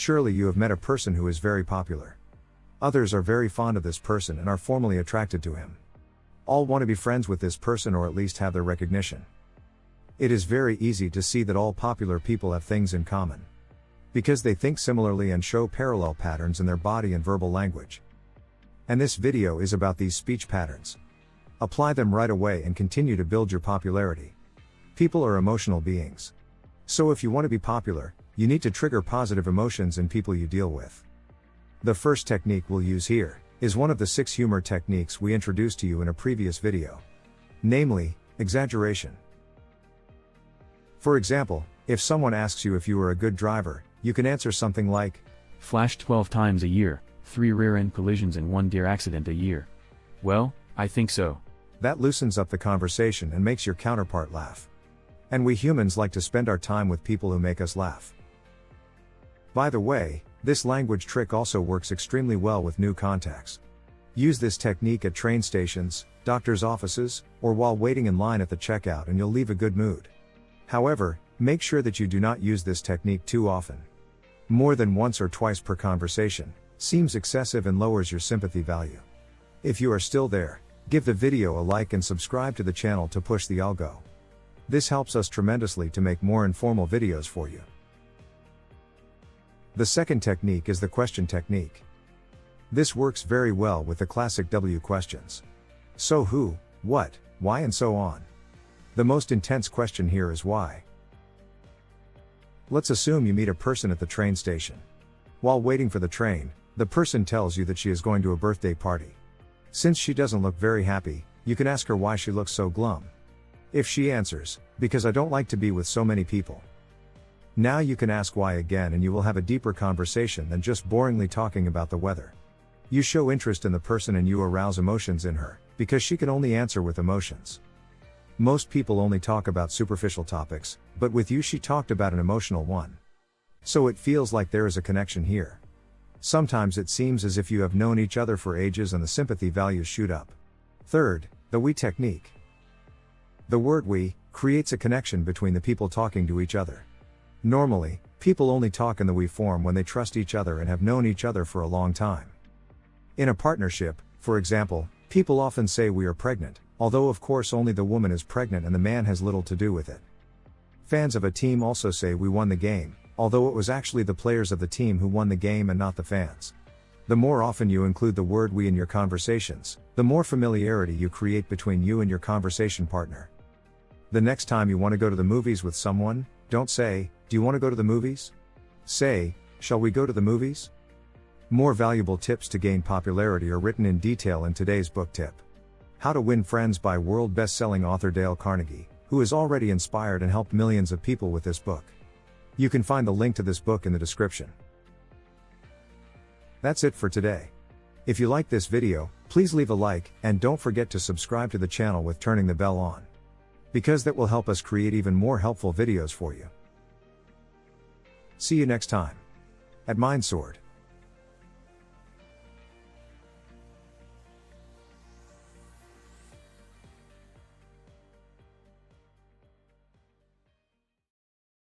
Surely you have met a person who is very popular. Others are very fond of this person and are formally attracted to him. All want to be friends with this person or at least have their recognition. It is very easy to see that all popular people have things in common. Because they think similarly and show parallel patterns in their body and verbal language. And this video is about these speech patterns. Apply them right away and continue to build your popularity. People are emotional beings. So if you want to be popular, you need to trigger positive emotions in people you deal with. The first technique we'll use here is one of the 6 humor techniques we introduced to you in a previous video. Namely, exaggeration. For example, if someone asks you if you are a good driver, you can answer something like, "Flash 12 times a year, 3 rear-end collisions and 1 deer accident a year. Well, I think so." That loosens up the conversation and makes your counterpart laugh. And we humans like to spend our time with people who make us laugh. By the way, this language trick also works extremely well with new contacts. Use this technique at train stations, doctor's offices, or while waiting in line at the checkout and you'll leave a good mood. However, make sure that you do not use this technique too often. More than once or twice per conversation seems excessive and lowers your sympathy value. If you are still there, give the video a like and subscribe to the channel to push the algo. This helps us tremendously to make more informal videos for you. The second technique is the question technique. This works very well with the classic W questions. So who, what, why and so on. The most intense question here is why. Let's assume you meet a person at the train station. While waiting for the train, the person tells you that she is going to a birthday party. Since she doesn't look very happy, you can ask her why she looks so glum. If she answers, "Because I don't like to be with so many people." Now you can ask why again and you will have a deeper conversation than just boringly talking about the weather. You show interest in the person and you arouse emotions in her, because she can only answer with emotions. Most people only talk about superficial topics, but with you she talked about an emotional one. So it feels like there is a connection here. Sometimes it seems as if you have known each other for ages and the sympathy values shoot up. Third, the we technique. The word we creates a connection between the people talking to each other. Normally, people only talk in the we form when they trust each other and have known each other for a long time. In a partnership, for example, people often say we are pregnant, although of course only the woman is pregnant and the man has little to do with it. Fans of a team also say we won the game, although it was actually the players of the team who won the game and not the fans. The more often you include the word we in your conversations, the more familiarity you create between you and your conversation partner. The next time you want to go to the movies with someone, don't say, "Do you want to go to the movies?" Say, "Shall we go to the movies?" More valuable tips to gain popularity are written in detail in today's book tip. How to Win Friends by world best-selling author Dale Carnegie, who has already inspired and helped millions of people with this book. You can find the link to this book in the description. That's it for today. If you like this video, please leave a like, and don't forget to subscribe to the channel with turning the bell on. Because that will help us create even more helpful videos for you. See you next time. At MindSword.